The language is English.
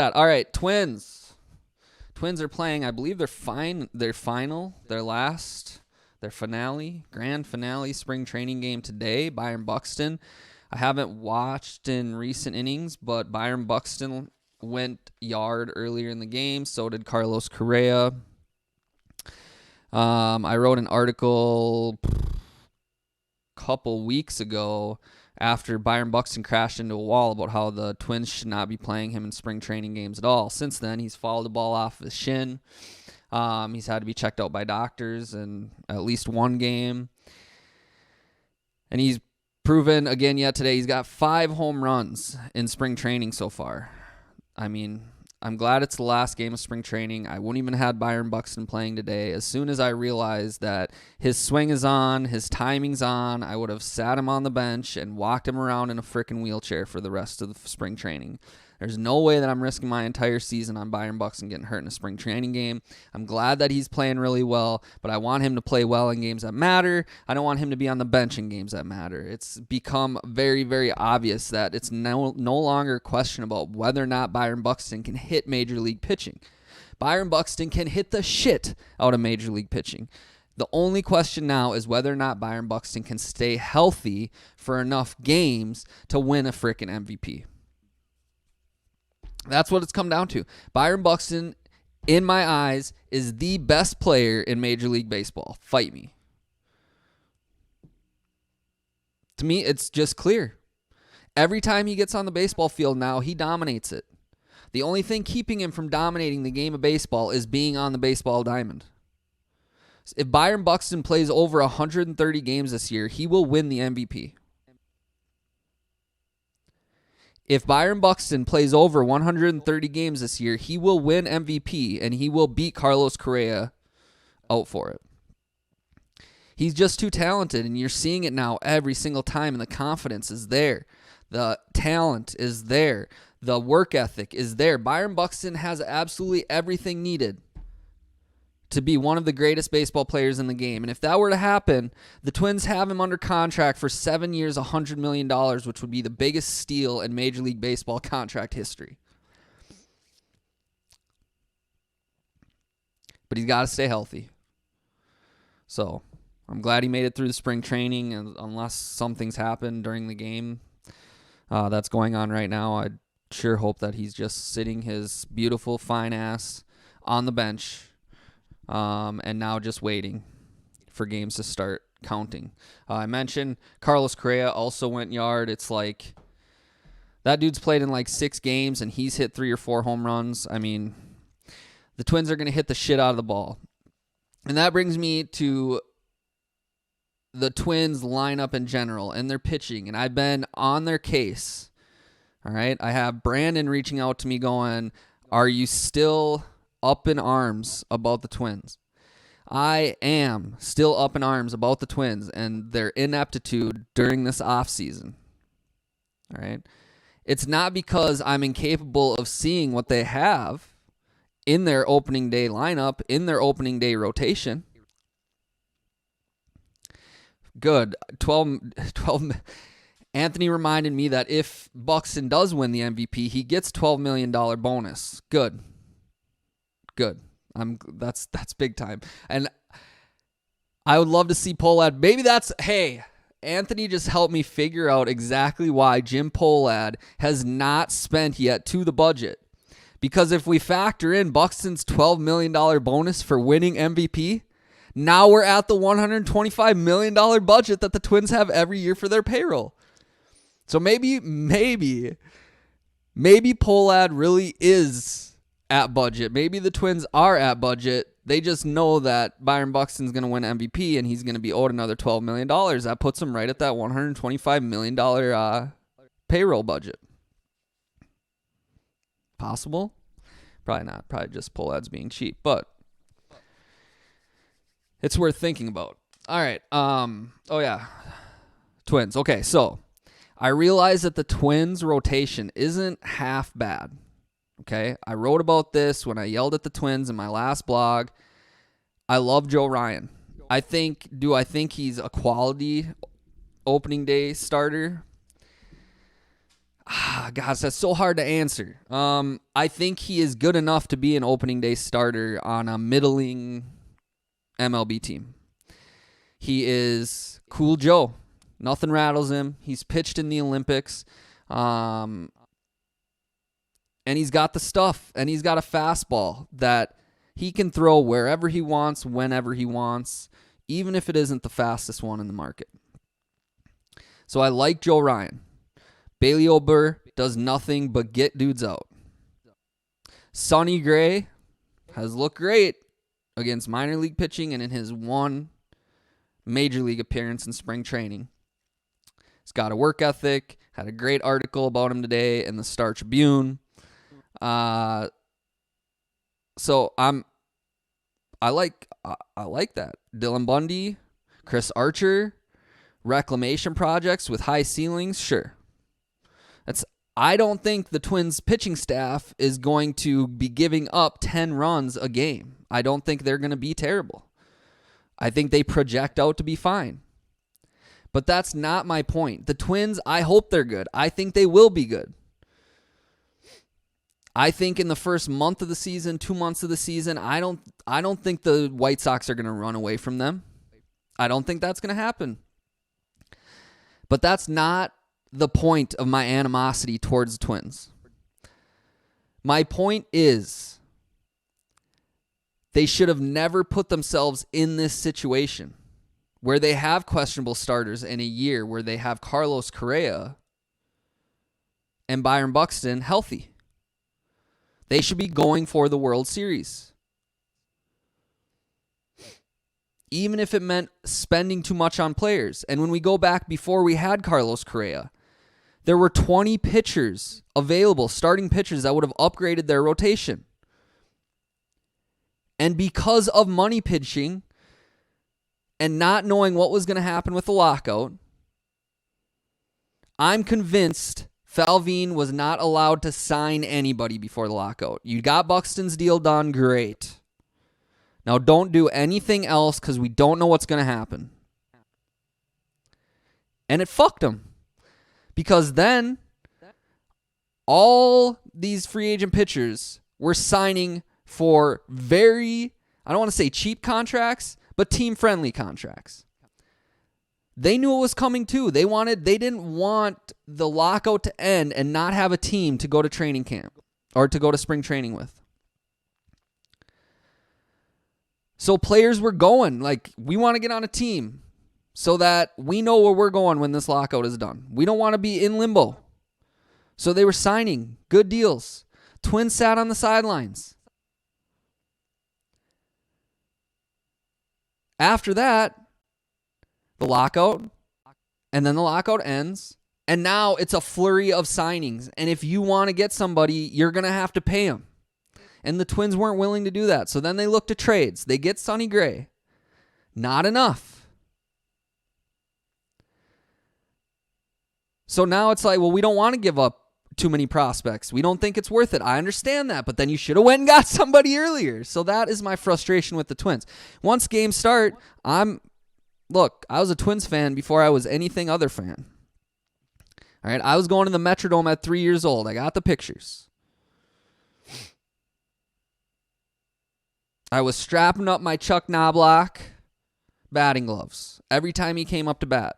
All right, Twins. Twins are playing, I believe their finale, grand finale spring training game today. Byron Buxton. I haven't watched in recent innings, but Byron Buxton went yard earlier in the game. So did Carlos Correa. I wrote an article a couple weeks ago after Byron Buxton crashed into a wall about how the Twins should not be playing him in spring training games at all. Since then, he's fouled the ball off his shin. He's had to be checked out by doctors in at least one game. And he's proven again yet today, he's got 5 home runs in spring training so far. I mean, I'm glad it's the last game of spring training. I wouldn't even have had Byron Buxton playing today. As soon as I realized that his swing is on, his timing's on, I would have sat him on the bench and walked him around in a freaking wheelchair for the rest of the spring training. There's no way that I'm risking my entire season on Byron Buxton getting hurt in a spring training game. I'm glad that he's playing really well, but I want him to play well in games that matter. I don't want him to be on the bench in games that matter. It's become very, very obvious that it's no longer a question about whether or not Byron Buxton can hit major league pitching. Byron Buxton can hit the shit out of major league pitching. The only question now is whether or not Byron Buxton can stay healthy for enough games to win a freaking MVP. That's what it's come down to. Byron Buxton, in my eyes, is the best player in Major League Baseball. Fight me. To me, it's just clear. Every time he gets on the baseball field now, he dominates it. The only thing keeping him from dominating the game of baseball is being on the baseball diamond. If Byron Buxton plays over 130 games this year, he will win the MVP. If Byron Buxton plays over 130 games this year, he will win MVP, and he will beat Carlos Correa out for it. He's just too talented, and you're seeing it now every single time, and the confidence is there. The talent is there. The work ethic is there. Byron Buxton has absolutely everything needed to be one of the greatest baseball players in the game. And if that were to happen, the Twins have him under contract for 7 years, $100 million, which would be the biggest steal in Major League Baseball contract history. But he's got to stay healthy. So I'm glad he made it through the spring training, and unless something's happened during the game that's going on right now, I sure hope that he's just sitting his beautiful, fine ass on the bench, and now just waiting for games to start counting. I mentioned Carlos Correa also went yard. It's like that dude's played in like 6 games, and he's hit 3 or 4 home runs. I mean, the Twins are going to hit the shit out of the ball. And that brings me to the Twins lineup in general and their pitching. And I've been on their case. All right. I have Brandon reaching out to me going, "Are you still up in arms about the Twins?" I am still up in arms about the Twins and their ineptitude during this offseason. All right. It's not because I'm incapable of seeing what they have in their opening day lineup, in their opening day rotation. Good. 12. Anthony reminded me that if Buxton does win the MVP, he gets $12 million bonus. Good. That's big time. And I would love to see Pohlad. Maybe hey, Anthony just helped me figure out exactly why Jim Pohlad has not spent yet to the budget. Because if we factor in Buxton's $12 million bonus for winning MVP, now we're at the $125 million budget that the Twins have every year for their payroll. So maybe Pohlad really is at budget. Maybe the Twins are at budget. They just know that Byron Buxton's going to win MVP and he's going to be owed another $12 million. That puts him right at that $125 million payroll budget. Possible? Probably not. Probably just Pohlad's being cheap, but it's worth thinking about. All right. Oh yeah. Twins. Okay, so I realize that the Twins rotation isn't half bad. Okay? I wrote about this when I yelled at the Twins in my last blog. I love Joe Ryan. Do I think he's a quality opening day starter? Gosh, that's so hard to answer. I think he is good enough to be an opening day starter on a middling MLB team. He is cool Joe. Nothing rattles him. He's pitched in the Olympics. And he's got the stuff. And he's got a fastball that he can throw wherever he wants, whenever he wants, even if it isn't the fastest one in the market. So I like Joe Ryan. Bailey Ober does nothing but get dudes out. Sonny Gray has looked great against minor league pitching and in his one major league appearance in spring training. He's got a work ethic. Had a great article about him today in the Star Tribune. So I like that. Dylan Bundy, Chris Archer, reclamation projects with high ceilings, sure. I don't think the Twins pitching staff is going to be giving up 10 runs a game. I don't think they're going to be terrible. I think they project out to be fine. But that's not my point. The Twins, I hope they're good. I think they will be good. I think in the first month of the season, 2 months of the season, I don't think the White Sox are going to run away from them. I don't think that's going to happen. But that's not the point of my animosity towards the Twins. My point is they should have never put themselves in this situation where they have questionable starters in a year where they have Carlos Correa and Byron Buxton healthy. They should be going for the World Series. Even if it meant spending too much on players. And when we go back before we had Carlos Correa, there were 20 pitchers available, starting pitchers that would have upgraded their rotation. And because of money pitching and not knowing what was going to happen with the lockout, I'm convinced Falveen was not allowed to sign anybody before the lockout. You got Buxton's deal done, great. Now don't do anything else because we don't know what's going to happen. And it fucked him. Because then all these free agent pitchers were signing for very, I don't want to say cheap contracts, but team-friendly contracts. They knew it was coming too. They didn't want the lockout to end and not have a team to go to training camp or to go to spring training with. So players were going, like, we want to get on a team so that we know where we're going when this lockout is done. We don't want to be in limbo. So they were signing good deals. Twins sat on the sidelines. After that, the lockout, and then the lockout ends, and now it's a flurry of signings. And if you want to get somebody, you're going to have to pay them. And the Twins weren't willing to do that. So then they looked at trades. They get Sonny Gray. Not enough. So now it's like, well, we don't want to give up too many prospects. We don't think it's worth it. I understand that, but then you should have went and got somebody earlier. So that is my frustration with the Twins. Once games start, look, I was a Twins fan before I was anything other fan. All right, I was going to the Metrodome at 3 years old. I got the pictures. I was strapping up my Chuck Knobloch batting gloves every time he came up to bat.